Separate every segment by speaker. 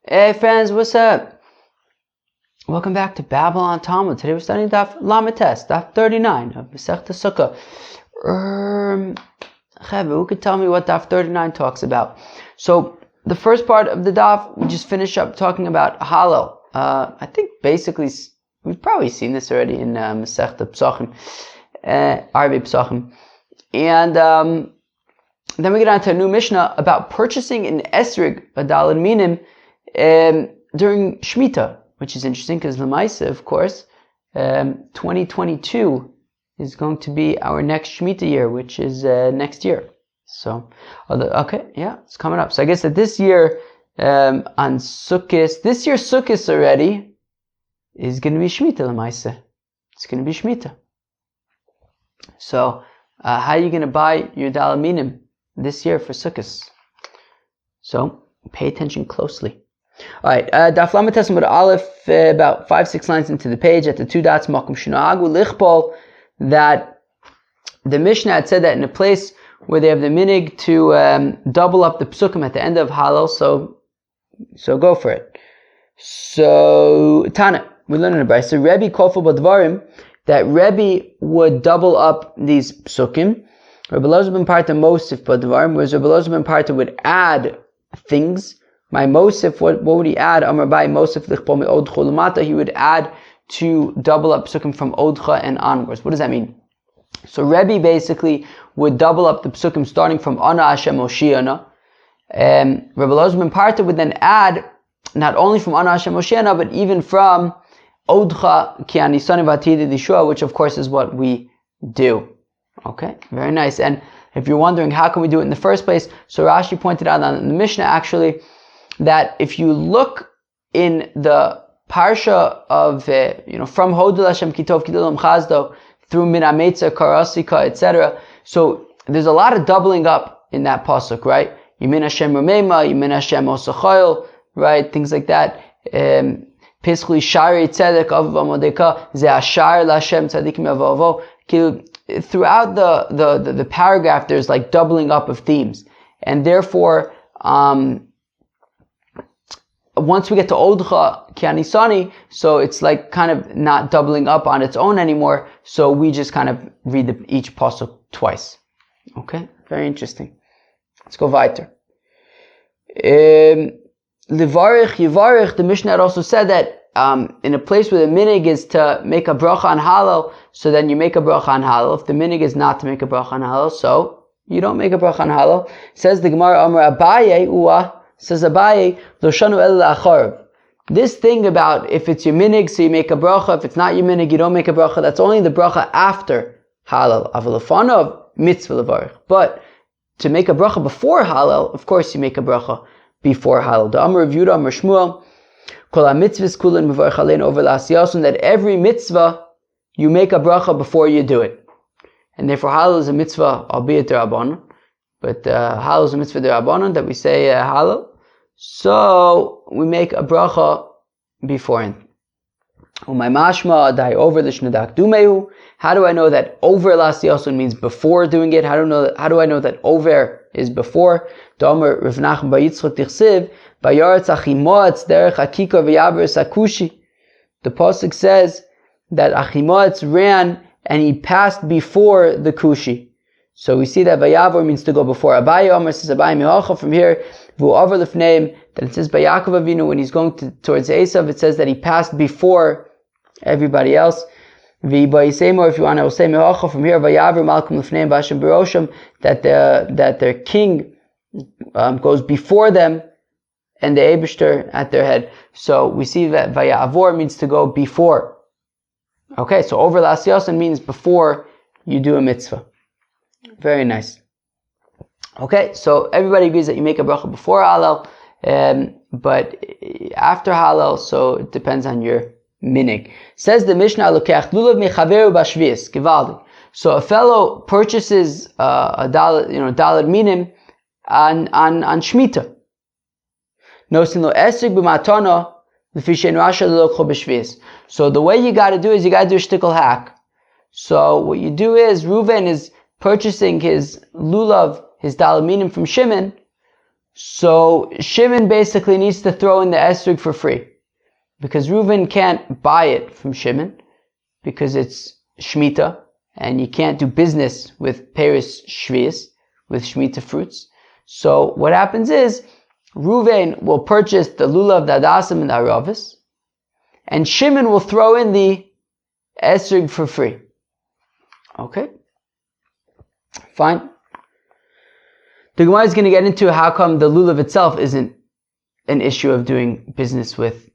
Speaker 1: Hey friends, what's up? Welcome back to Babylon Talmud. Today we're studying Daf Lamites, Daf 39 of Masechta Sukkah. Who could tell me what Daf 39 talks about? So the first part of the Daf, we just finished up talking about Hallel. I think basically we've probably seen this already in Masechta Psachim, Arbi Psachim, and then we get on to a new Mishnah about purchasing an esrig, a daled minim, during shemittah, which is interesting because Lamaisa, of course, 2022 is going to be our next shemittah year, which is next year. So, okay, yeah, it's coming up. So I guess that this year on Sukkah, this year's Sukkah already is going to be shemittah Lamaisa. It's going to be shemittah. So, how are you going to buy your daled minim this year for Sukkot? So, pay attention closely. Alright, Daf Lamites Amud Aleph, about 5-6 lines into the page, at the 2 dots, Makom Shinoagu Lichpol, that the Mishnah had said that in a place where they have the minig to double up the psukim at the end of Hallel, so go for it. So, Tana, we learn in a Brisa, Rebbe Kofel Badvarim, that Rebbe would double up these psukim. Rebbe Elazar ben Parta Mosif Badvarim, whereas Rebbe Elazar ben Parta would add things. My Mosif, what would he add? Amar Bai Mosif Lichpol Me Odcha Lamata, he would add to double up psukim from Odcha and onwards. What does that mean? So Rebbe basically would double up the psukim starting from Ana Hashem Oshiana. Rebbe Elazar ben Parta would then add not only from Ana Hashem Oshiana, but even from Odcha Ki Anisani V'Atid Yeshua, which of course is what we do. Okay, very nice. And if you're wondering how can we do it in the first place, so Rashi pointed out on the Mishnah actually that if you look in the parsha of from Hodel Hashem Kitov Kidulam Chazdo through Min Ametza Karasika etc., so there's a lot of doubling up in that pasuk, right? Yimin Hashem Ramema, Yimin Hashem Osachayil, right? Things like that. Pischli Shari Tzedek Avav Amodeka Ze Ashar Lashem Tzadikim Avavo. Throughout the paragraph, there's like doubling up of themes, and therefore, once we get to Odcha Kianisani, so it's like kind of not doubling up on its own anymore. So we just kind of read each pasuk twice. Okay, very interesting. Let's go weiter. Levarich Yivarich. The Mishnah had also said that in a place where the minig is to make a bracha on Hallel, so then you make a bracha on Hallel. If the minig is not to make a bracha on Hallel, so you don't make a bracha on Hallel. Says the Gemara, Amar Abaye, says Abaye, Loshanu el la'acharav. This thing about if it's your minig, so you make a bracha. If it's not your minig, you don't make a bracha. That's only the bracha after Hallel. Avalafanav mitzvah levarich. But to make a bracha before Hallel, of course you make a bracha before Hallel. The Amar of Yudah, Amar Shmuel, Kol ha-mitzvahs kulan mevarich alein over la'asiyasun, that every mitzvah you make a bracha before you do it. And therefore Hallel is a mitzvah, albeit derabanan. But Hallel is a mitzvah derabanan that we say Hallel. So we make a bracha beforehand. Umay mashma dai over l'shnadak dumehu. How do I know that over la'asiyasun means before doing it? How do I know that over is before? Domer Rav Nachman bar Yitzchak tichsiv bayaretz achimoatz derech hakikar v'yaveres akushi. The pasuk says that Achimoatz ran and he passed before the kushi. So we see that Vayavor means to go before. Abaye Omer says Abaye Mihacha from here. V'u'avar l'fneim, that it says by Yaakov Avinu when he's going towards Esav, it says that he passed before everybody else. V'bayisemo, if you want, I will say Mihacha from here. Vayavor Malkum l'fneim Vashem Berosham, that their king goes before them and the Eibishter at their head. So we see that Vayavor means to go before. Okay, so over l'asiyasan means before you do a mitzvah. Very nice. Okay, so everybody agrees that you make a bracha before Hallel, but after Hallel, so it depends on your minig. Says the Mishnah, Lokech lulav mechaveru b'shvius, givaldi. So a fellow purchases a daled minim on shemittah. Nosin lo esrig b'matana. So the way you got to do is you got to do a shtickle hack. So what you do is Reuven is purchasing his lulav, his daled minim from Shimon So Shimon basically needs to throw in the esrog for free, because Reuven can't buy it from Shimon because it's shemittah, and you can't do business with Paris Shvius, with shemittah fruits. So what happens is Reuven will purchase the lulav, the adasim, and the aravis, and Shimon will throw in the esrog for free. Okay, fine. The Gemara is going to get into how come the lulav itself isn't an issue of doing business with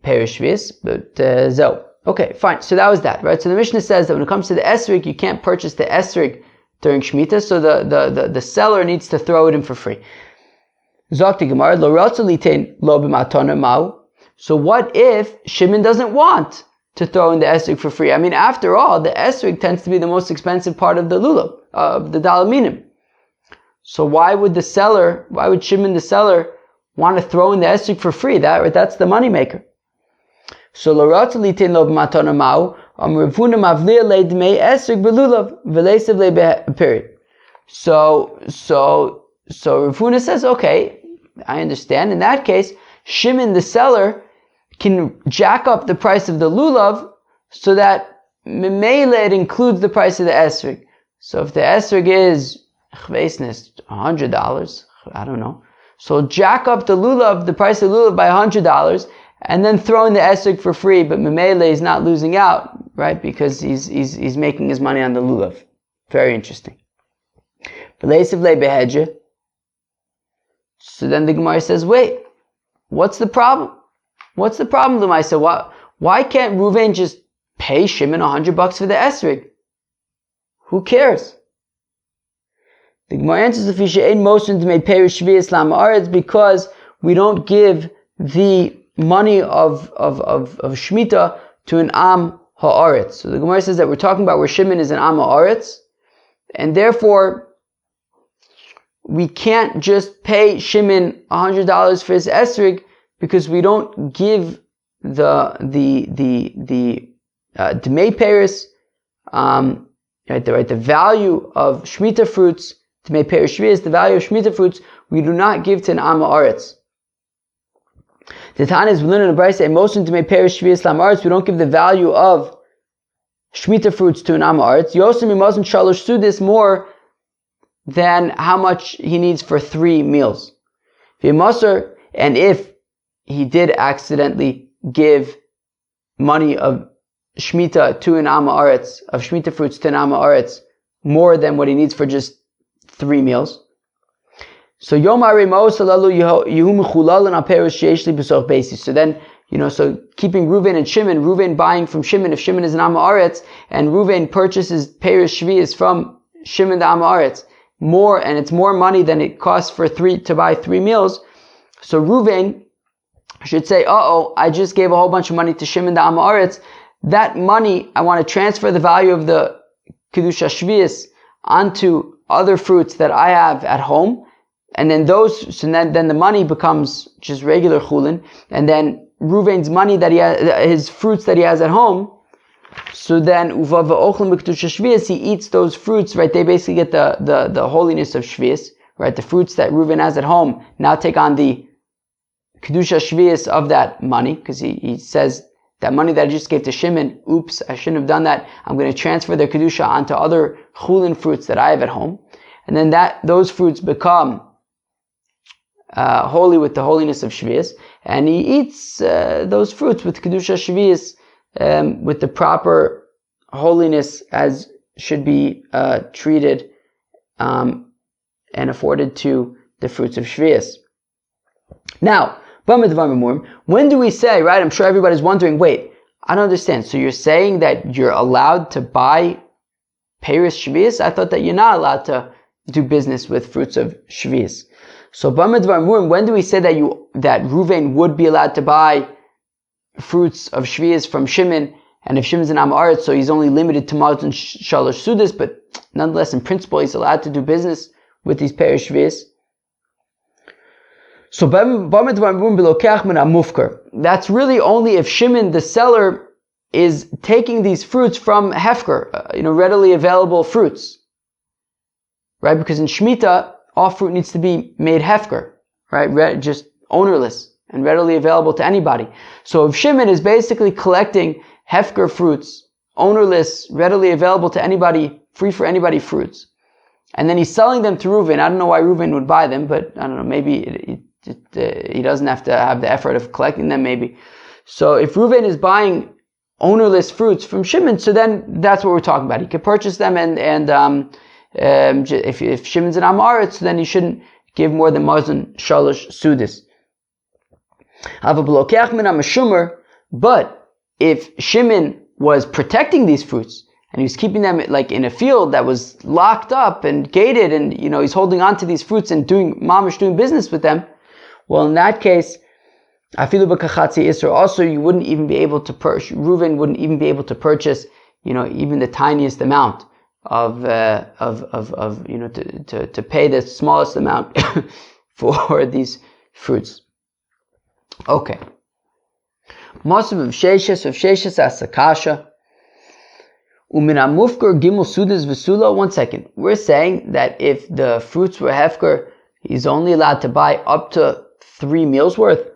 Speaker 1: Paris Shvius, but so. Okay, fine. So that was that, right? So the Mishnah says that when it comes to the esrog, you can't purchase the esrog during Shemitah, so the seller needs to throw it in for free. Zok the Gemara, lo ratzu litein lo b'matana mau. So what if Shimon doesn't want to throw in the esrog for free? I mean, after all, the esrog tends to be the most expensive part of the lulav, of the minim. So why would Shimon the seller want to throw in the esrog for free? That's the money maker. So Rav Huna mavlia leidmei esrog belulav v'leisav le'peri. So Rav Huna says, okay, I understand. In that case, Shimon the seller can jack up the price of the lulav so that memele it includes the price of the esrog. So if the esrog is $100, I don't know. So jack up the lulav, the price of the lulav by $100. And then throw in the esrog for free, but Memele is not losing out, right? Because he's making his money on the lulav. Very interesting. So then the Gemara says, wait, what's the problem? What's the problem, Lamaisa? Why can't Reuven just pay Shimon $100 for the esrog? Who cares? The Gemara answers, because we don't give the money of shemittah to an am ha'aretz. So the Gemara says that we're talking about where Shimon is an am ha'aretz, and therefore we can't just pay Shimon $100 for his esrog, because we don't give the Dmei Paris, the value of shemittah fruits, Dmei Paris Shvius, the value of shemittah fruits, we do not give to an am ha'aretz. The Tana is we learn in the Brayso, emotion to make Paris Shvius Lamaretz, we don't give the value of shemittah fruits to an am ha'aretz. Yosem mustn't shalosh sudis more than how much he needs for 3 meals. And if he did accidentally give money of shemittah to an am ha'aretz, of shemittah fruits to an am ha'aretz, more than what he needs for just 3 meals. So Yom Arimo Salalu Yehum Chulalan Aperos Sheishli B'Soch Beisi. So then, so keeping Reuven and Shimon, Reuven buying from Shimon if Shimon is an am ha'aretz, and Reuven purchases Peres Shvius from Shimon the am ha'aretz, more, and it's more money than it costs to buy 3 meals. So Reuven should say, I just gave a whole bunch of money to Shimon the am ha'aretz. That money, I want to transfer the value of the Kedusha Shvius onto other fruits that I have at home. And then then the money becomes just regular chulin, and then Reuven's money that he has, his fruits that he has at home, so then he eats those fruits, right? They basically get the holiness of Shvius, right? The fruits that Reuven has at home now take on the kedusha Shvius of that money, because he says that money that I just gave to Shimon, oops, I shouldn't have done that. I'm going to transfer their kedusha onto other chulin fruits that I have at home, and then those fruits become holy with the holiness of Shvius, and he eats those fruits with Kedusha Shvius, with the proper holiness as should be treated and afforded to the fruits of Shvius. Now, when do we say, right, I'm sure everybody's wondering, wait, I don't understand. So you're saying that you're allowed to buy Paris Shvius? I thought that you're not allowed to do business with fruits of Shvius. So, when do we say that Reuven would be allowed to buy fruits of Shvius from Shimon, and if Shimon's an am ha'aretz, so he's only limited to Mazon Shalosh Sudas, but nonetheless, in principle, he's allowed to do business with these Paris Shvius. So, that's really only if Shimon, the seller, is taking these fruits from Hefker, readily available fruits. Right? Because in Shemitah, all fruit needs to be made hefker, right? Just ownerless and readily available to anybody. So if Shimon is basically collecting hefker fruits, ownerless, readily available to anybody, free for anybody fruits, and then he's selling them to Reuven. I don't know why Reuven would buy them, but I don't know, maybe he doesn't have to have the effort of collecting them, maybe. So if Reuven is buying ownerless fruits from Shimon, so then that's what we're talking about. He could purchase them, and if Shimon's an Amaretz, then he shouldn't give more than Mazon Shalosh Sudis. But if Shimon was protecting these fruits, and he was keeping them like in a field that was locked up and gated, and he's holding on to these fruits and doing business with them, well, in that case, afilu b'kachatzi isur, also you wouldn't even be able to purchase, Reuven wouldn't even be able to purchase, even the tiniest amount of to pay the smallest amount for these fruits. Okay. Masav of Sheshes Asakasha. Umina Mufker Gimel Sudas Vesula. 1 second. We're saying that if the fruits were hefker, he's only allowed to buy up to 3 meals worth.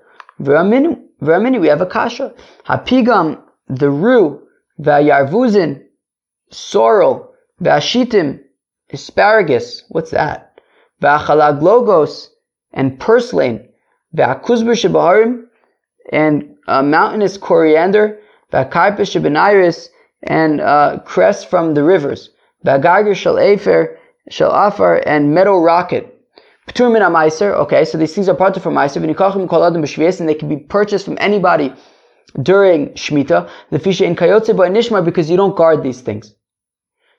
Speaker 1: Veraminu, we have a kasha. Hapigam, the rue, Vayarvuzin, sorrel, Vashitim, asparagus. What's that? Vachalaglogos, and purslane. V'akuzber shebaharim, and mountainous coriander, v'akarpis shebenairis, and cress from the rivers, v'agager shel afer, shel afar, and meadow rocket. P'tur min ha'maiser. Okay, so these things are part of maiser. V'nikachim kol adam b'shvius, and they can be purchased from anybody during shmita. The fisha in kayotze by nishmar, because you don't guard these things.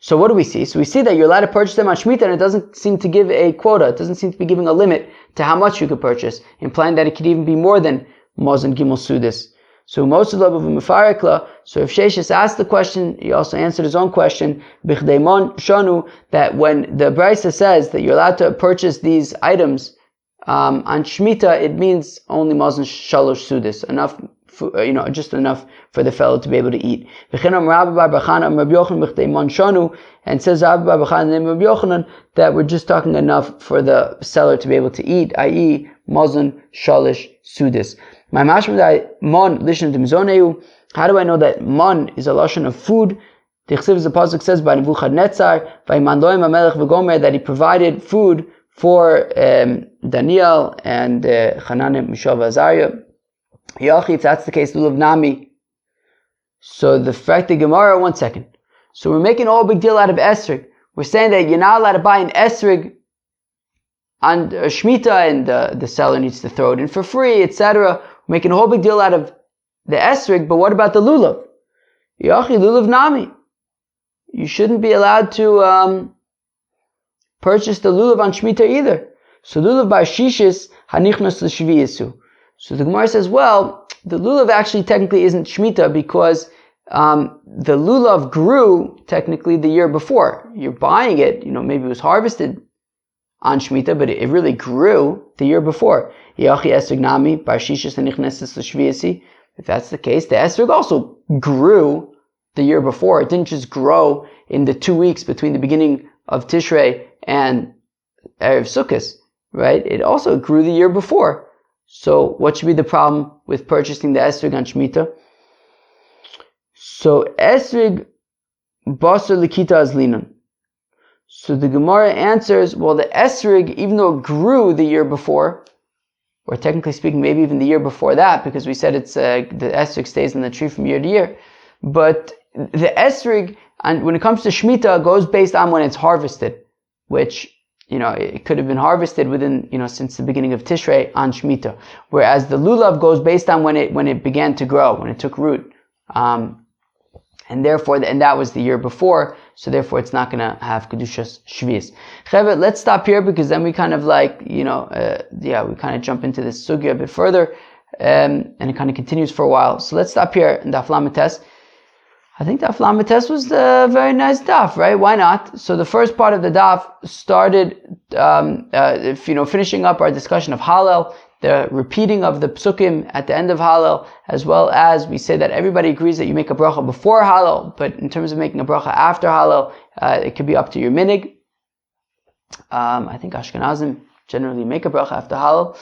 Speaker 1: So what do we see? So we see that you're allowed to purchase them on Shemitah, and it doesn't seem to give a quota. It doesn't seem to be giving a limit to how much you could purchase, implying that it could even be more than Mazon Gimel Sudis. So most of the Mefarekla. So if Sheshes asked the question, he also answered his own question. Bichdemon Shanu, that when the Brisa says that you're allowed to purchase these items on Shemitah, it means only Mazon Shalosh Sudis, enough. Just enough for the fellow to be able to eat. And says Rabbi Bar Bachana and Rabbi Yochanan that we're just talking enough for the seller to be able to eat, i.e. Mazon Shalish Sudis. How do I know that mon is a lashon of food? The pasuk says by Nebuchadnezzar, that he provided food for Daniel and Hanan, Mishael, Azariah. If that's the case, lulav nami. So the fact that Gemara, 1 second. So we're making a whole big deal out of esrig. We're saying that you're not allowed to buy an esrig on Shemitah, and the seller needs to throw it in for free, etc. We're making a whole big deal out of the esrig, but what about the lulav? Yachi, lulav nami. You shouldn't be allowed to purchase the lulav on Shemitah either. So lulav by shishis hanichnas l'shviyasu. So the Gemara says, well, the lulav actually technically isn't Shemitah because the lulav grew technically the year before. You're buying it, maybe it was harvested on Shemitah, but it really grew the year before. If that's the case, the esrog also grew the year before. It didn't just grow in the 2 weeks between the beginning of Tishrei and Erev Sukkot, right? It also grew the year before. So what should be the problem with purchasing the esrog on Shemitah? So esrog basar likita azlinon. So the Gemara answers, well, the esrog, even though it grew the year before, or technically speaking, maybe even the year before that, because we said it's the esrog stays on the tree from year to year, but the esrog, and when it comes to Shemitah, goes based on when it's harvested, which it could have been harvested within, since the beginning of Tishrei on Shemitah. Whereas the lulav goes based on when it began to grow, when it took root. And that was the year before, so therefore it's not going to have Kedushas Shvius. Cheved, let's stop here because then we kind of we kind of jump into this sugya a bit further, and it kind of continues for a while. So let's stop here in Daf Lametes. I think Daf Lametes was a very nice daf, right? Why not? So the first part of the daf started, finishing up our discussion of Hallel, the repeating of the psukim at the end of Hallel, as well as we say that everybody agrees that you make a bracha before Hallel, but in terms of making a bracha after Hallel, it could be up to your minig. I think Ashkenazim generally make a bracha after halal.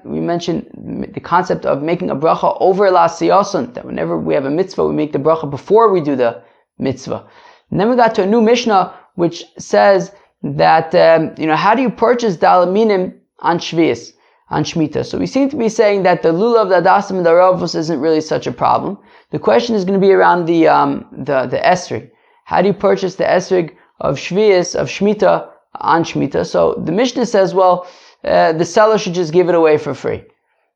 Speaker 1: We mentioned the concept of making a bracha over la siyasun, that whenever we have a mitzvah, we make the bracha before we do the mitzvah. And then we got to a new Mishnah which says that how do you purchase minim on shvius, on shemittah? So we seem to be saying that the lulav, the adasim, and the ravos isn't really such a problem. The question is going to be around the esrig. How do you purchase the esrig of shvius, of shemittah, on shemittah? So the Mishnah says, well, the seller should just give it away for free.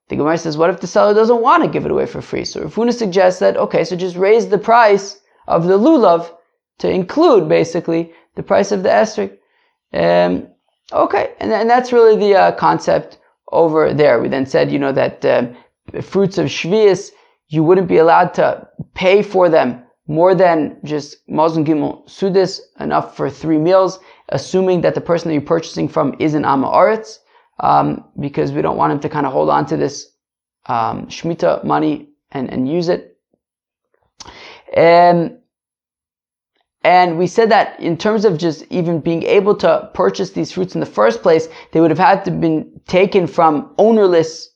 Speaker 1: The Gemara says, what if the seller doesn't want to give it away for free? So Rav Huna suggests that, okay, so just raise the price of the lulav to include basically the price of the esrig. Okay, and that's really the concept over there. We then said, that fruits of shvius, you wouldn't be allowed to pay for them more than just Mazon Gimel Sudis, enough for 3 meals, assuming that the person that you're purchasing from is an Amma Aretz, because we don't want him to kind of hold on to this Shemitah money and use it. And we said that in terms of just even being able to purchase these fruits in the first place, they would have had to been taken from ownerless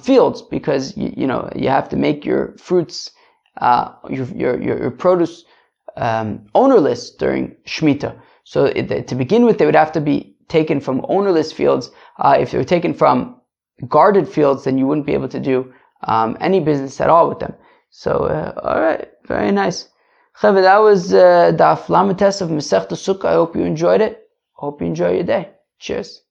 Speaker 1: fields, because you have to make your fruits, your produce ownerless during Shemitah. So to begin with, they would have to be taken from ownerless fields. If they were taken from guarded fields, then you wouldn't be able to do any business at all with them. So, all right, very nice. Chaveh, that was the Daf Lamed Tes of Masechta Sukkah. I hope you enjoyed it. I hope you enjoy your day. Cheers.